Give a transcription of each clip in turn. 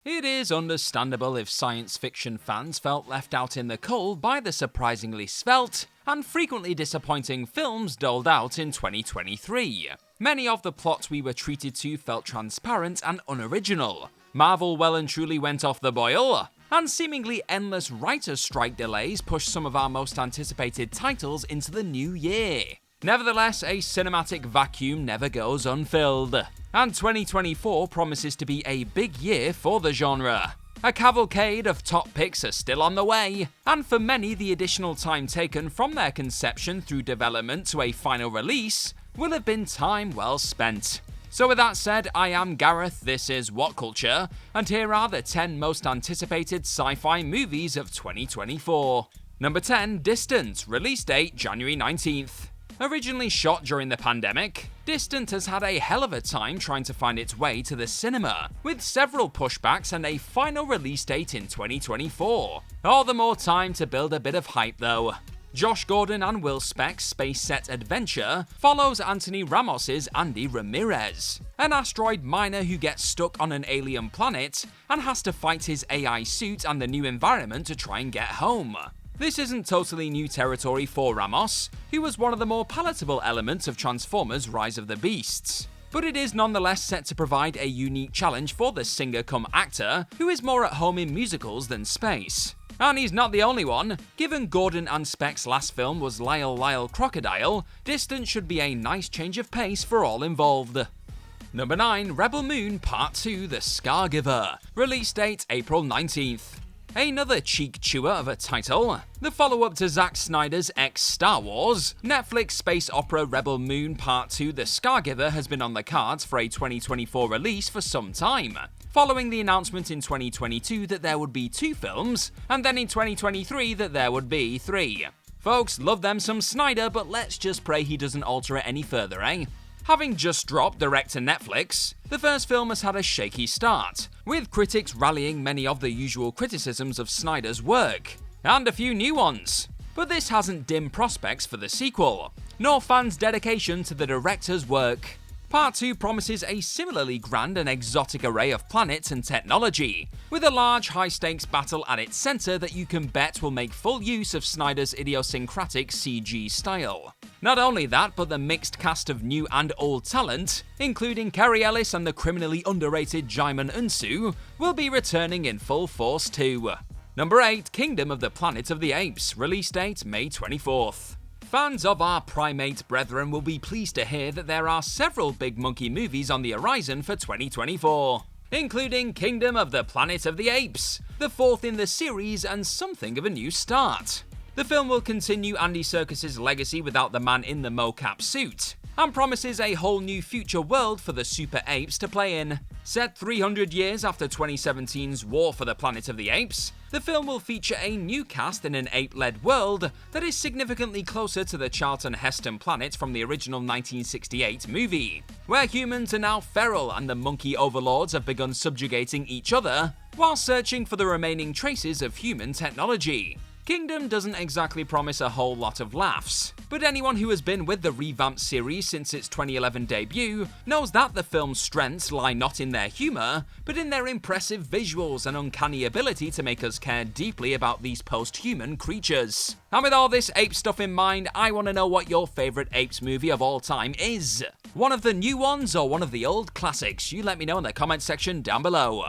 It is understandable if science fiction fans felt left out in the cold by the surprisingly svelte and frequently disappointing films doled out in 2023. Many of the plots we were treated to felt transparent and unoriginal. Marvel well and truly went off the boil, and seemingly endless writer's strike delays pushed some of our most anticipated titles into the new year. Nevertheless, a cinematic vacuum never goes unfilled, and 2024 promises to be a big year for the genre. A cavalcade of top picks are still on the way, and for many the additional time taken from their conception through development to a final release will have been time well spent. So with that said, I am Gareth, this is What Culture, and here are the 10 most anticipated sci-fi movies of 2024. Number 10, Distant, release date January 19th. Originally shot during the pandemic, Distant has had a hell of a time trying to find its way to the cinema, with several pushbacks and a final release date in 2024. All the more time to build a bit of hype though. Josh Gordon and Will Speck's space set adventure follows Anthony Ramos's Andy Ramirez, an asteroid miner who gets stuck on an alien planet and has to fight his AI suit and the new environment to try and get home. This isn't totally new territory for Ramos, who was one of the more palatable elements of Transformers Rise of the Beasts. But it is nonetheless set to provide a unique challenge for the singer-cum-actor, who is more at home in musicals than space. And he's not the only one. Given Gordon and Speck's last film was Lyle Crocodile, Distant should be a nice change of pace for all involved. Number 9, Rebel Moon Part 2 The Scargiver, release date April 19th. Another cheek chewer of a title, the follow-up to Zack Snyder's ex-Star Wars, Netflix space opera Rebel Moon Part 2 The Scargiver has been on the cards for a 2024 release for some time, following the announcement in 2022 that there would be 2 films, and then in 2023 that there would be 3. Folks, love them some Snyder, but let's just pray he doesn't alter it any further, eh? Having just dropped direct to Netflix, the first film has had a shaky start, with critics rallying many of the usual criticisms of Snyder's work, and a few new ones. But this hasn't dimmed prospects for the sequel, nor fans' dedication to the director's work. Part 2 promises a similarly grand and exotic array of planets and technology, with a large high-stakes battle at its centre that you can bet will make full use of Snyder's idiosyncratic CG style. Not only that, but the mixed cast of new and old talent, including Carrie Ellis and the criminally underrated Jaimin Unsu, will be returning in full force too. Number 8, Kingdom of the Planet of the Apes, release date May 24th. Fans of our primate brethren will be pleased to hear that there are several big monkey movies on the horizon for 2024, including Kingdom of the Planet of the Apes, the 4th in the series and something of a new start. The film will continue Andy Serkis's legacy without the man in the mocap suit, and promises a whole new future world for the super apes to play in. Set 300 years after 2017's War for the Planet of the Apes, the film will feature a new cast in an ape-led world that is significantly closer to the Charlton Heston planet from the original 1968 movie, where humans are now feral and the monkey overlords have begun subjugating each other while searching for the remaining traces of human technology. Kingdom doesn't exactly promise a whole lot of laughs, but anyone who has been with the revamped series since its 2011 debut knows that the film's strengths lie not in their humour, but in their impressive visuals and uncanny ability to make us care deeply about these post-human creatures. And with all this ape stuff in mind, I want to know what your favourite Apes movie of all time is. One of the new ones or one of the old classics? You let me know in the comment section down below.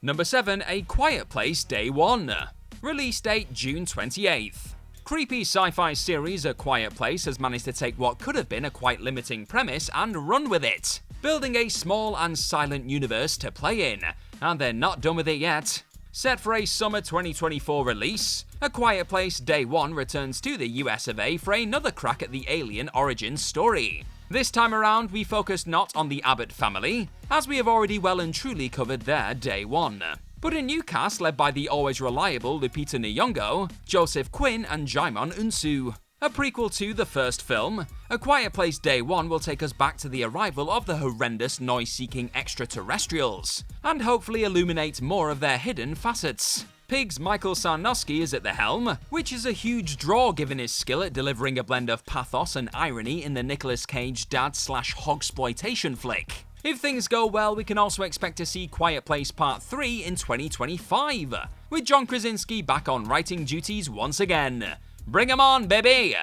Number 7, A Quiet Place Day 1. Release date June 28th. Creepy sci-fi series A Quiet Place has managed to take what could have been a quite limiting premise and run with it, building a small and silent universe to play in, and they're not done with it yet. Set for a summer 2024 release, A Quiet Place Day 1 returns to the US of A for another crack at the alien origin story. This time around, we focus not on the Abbott family, as we have already well and truly covered their Day 1. But a new cast led by the always reliable Lupita Nyong'o, Joseph Quinn and Jaimin Unsu. A prequel to the first film, A Quiet Place Day 1 will take us back to the arrival of the horrendous noise-seeking extraterrestrials, and hopefully illuminate more of their hidden facets. Pig's Michael Sarnowski is at the helm, which is a huge draw given his skill at delivering a blend of pathos and irony in the Nicolas Cage dad/hogsploitation flick. If things go well, we can also expect to see Quiet Place Part 3 in 2025, with John Krasinski back on writing duties once again. Bring 'em on, baby!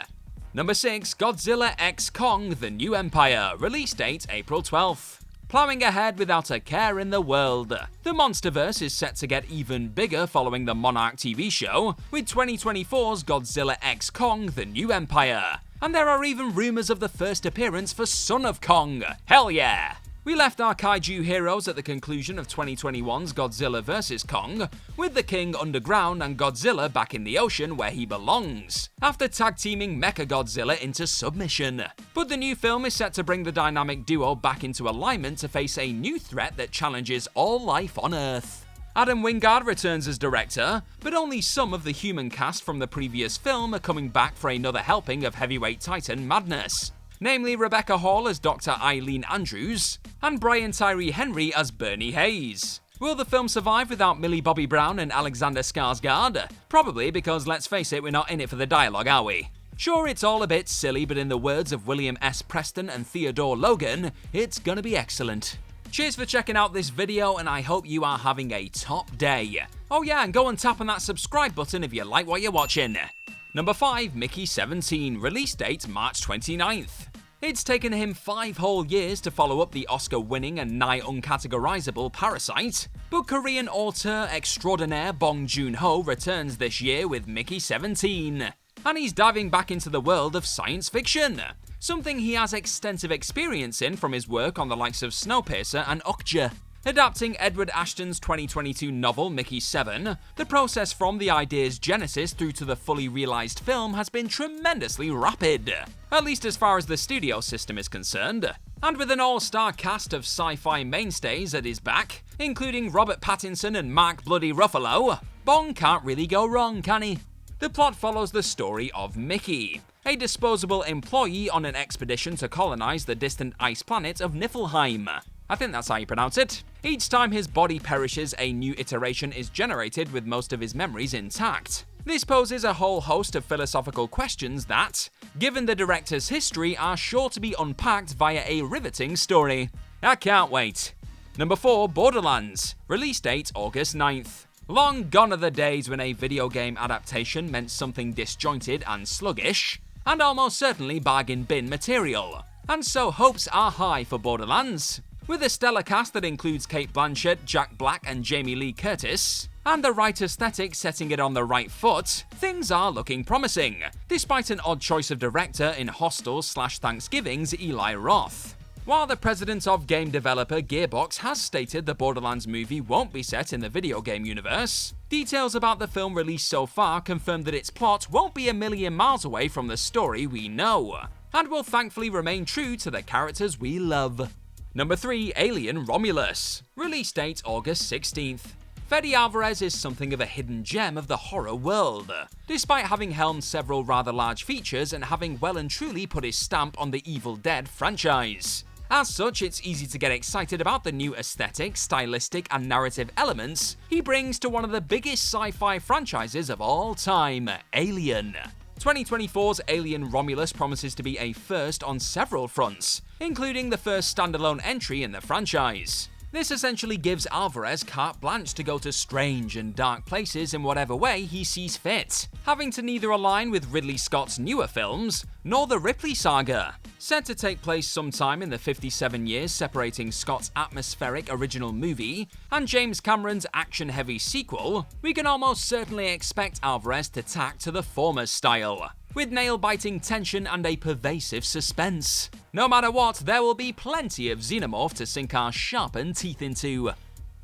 Number 6, Godzilla x Kong: The New Empire, release date April 12th. Plowing ahead without a care in the world. The Monsterverse is set to get even bigger following the Monarch TV show, with 2024's Godzilla x Kong: The New Empire. And there are even rumors of the first appearance for Son of Kong. Hell yeah! We left our kaiju heroes at the conclusion of 2021's Godzilla vs. Kong, with the King underground and Godzilla back in the ocean where he belongs, after tag-teaming Mechagodzilla into submission. But the new film is set to bring the dynamic duo back into alignment to face a new threat that challenges all life on Earth. Adam Wingard returns as director, but only some of the human cast from the previous film are coming back for another helping of heavyweight titan madness. Namely Rebecca Hall as Dr. Eileen Andrews, and Brian Tyree Henry as Bernie Hayes. Will the film survive without Millie Bobby Brown and Alexander Skarsgård? Probably, because let's face it, we're not in it for the dialogue, are we? Sure, it's all a bit silly, but in the words of William S. Preston and Theodore Logan, it's gonna be excellent. Cheers for checking out this video, and I hope you are having a top day. Oh yeah, and go and tap on that subscribe button if you like what you're watching. Number 5, Mickey-17, release date March 29th. It's taken him 5 whole years to follow up the Oscar-winning and nigh uncategorizable Parasite, but Korean auteur extraordinaire Bong Joon-ho returns this year with Mickey-17. And he's diving back into the world of science fiction, something he has extensive experience in from his work on the likes of Snowpiercer and Okja. Adapting Edward Ashton's 2022 novel Mickey-7, the process from the idea's genesis through to the fully realized film has been tremendously rapid, at least as far as the studio system is concerned. And with an all-star cast of sci-fi mainstays at his back, including Robert Pattinson and Mark Bloody Ruffalo, Bong can't really go wrong, can he? The plot follows the story of Mickey, a disposable employee on an expedition to colonize the distant ice planet of Niflheim. I think that's how you pronounce it. Each time his body perishes, a new iteration is generated with most of his memories intact. This poses a whole host of philosophical questions that, given the director's history, are sure to be unpacked via a riveting story. I can't wait. Number 4, Borderlands, release date August 9th. Long gone are the days when a video game adaptation meant something disjointed and sluggish, and almost certainly bargain bin material. And so hopes are high for Borderlands. With a stellar cast that includes Cate Blanchett, Jack Black and Jamie Lee Curtis, and the right aesthetic setting it on the right foot, things are looking promising, despite an odd choice of director in Hostel/Thanksgiving's Eli Roth. While the president of game developer Gearbox has stated the Borderlands movie won't be set in the video game universe, details about the film released so far confirm that its plot won't be a million miles away from the story we know, and will thankfully remain true to the characters we love. Number 3, Alien Romulus, release date August 16th. Fede Alvarez is something of a hidden gem of the horror world, despite having helmed several rather large features and having well and truly put his stamp on the Evil Dead franchise. As such, it's easy to get excited about the new aesthetic, stylistic, and narrative elements he brings to one of the biggest sci-fi franchises of all time, Alien. 2024's Alien Romulus promises to be a first on several fronts, including the first standalone entry in the franchise. This essentially gives Alvarez carte blanche to go to strange and dark places in whatever way he sees fit, having to neither align with Ridley Scott's newer films, nor the Ripley saga. Set to take place sometime in the 57 years separating Scott's atmospheric original movie and James Cameron's action-heavy sequel, we can almost certainly expect Alvarez to tack to the former's style, with nail-biting tension and a pervasive suspense. No matter what, there will be plenty of xenomorph to sink our sharpened teeth into.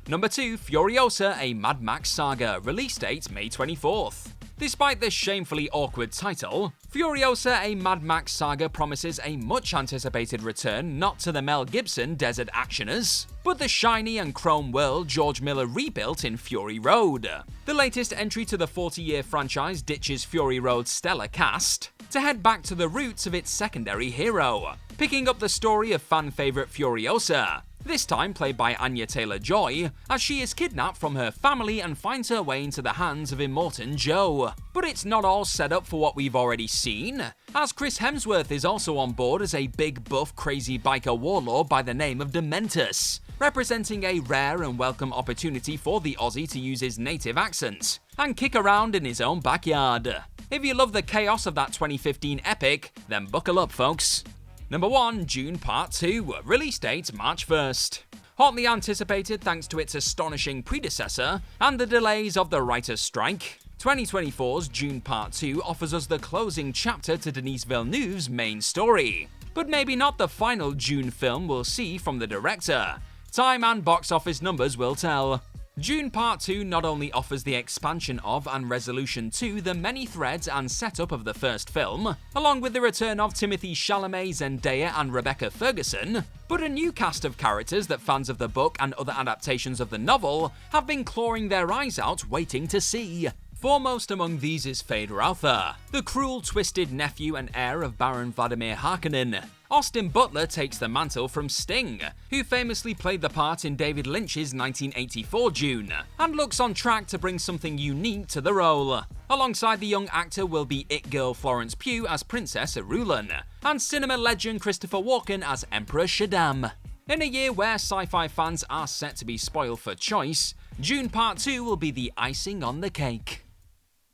Number 2, Furiosa, a Mad Max saga, release date May 24th. Despite this shamefully awkward title, Furiosa, a Mad Max saga promises a much-anticipated return not to the Mel Gibson desert actioners, but the shiny and chrome world George Miller rebuilt in Fury Road. The latest entry to the 40-year franchise ditches Fury Road's stellar cast to head back to the roots of its secondary hero, picking up the story of fan-favorite Furiosa. this time played by Anya Taylor-Joy, as she is kidnapped from her family and finds her way into the hands of Immortan Joe. But it's not all set up for what we've already seen, as Chris Hemsworth is also on board as a big buff crazy biker warlord by the name of Dementus, representing a rare and welcome opportunity for the Aussie to use his native accent and kick around in his own backyard. If you love the chaos of that 2015 epic, then buckle up folks. Number 1, Dune Part 2, release date March 1st. Hotly anticipated thanks to its astonishing predecessor and the delays of the writer's strike, 2024's Dune Part 2 offers us the closing chapter to Denis Villeneuve's main story. But maybe not the final Dune film we'll see from the director. Time and box office numbers will tell. Dune Part 2 not only offers the expansion of and resolution to the many threads and setup of the first film, along with the return of Timothée Chalamet, Zendaya and Rebecca Ferguson, but a new cast of characters that fans of the book and other adaptations of the novel have been clawing their eyes out waiting to see. Foremost among these is Feyd-Rautha, the cruel, twisted nephew and heir of Baron Vladimir Harkonnen. Austin Butler takes the mantle from Sting, who famously played the part in David Lynch's 1984 Dune, and looks on track to bring something unique to the role. Alongside the young actor will be It Girl Florence Pugh as Princess Irulan, and cinema legend Christopher Walken as Emperor Shaddam. In a year where sci-fi fans are set to be spoiled for choice, Dune Part 2 will be the icing on the cake.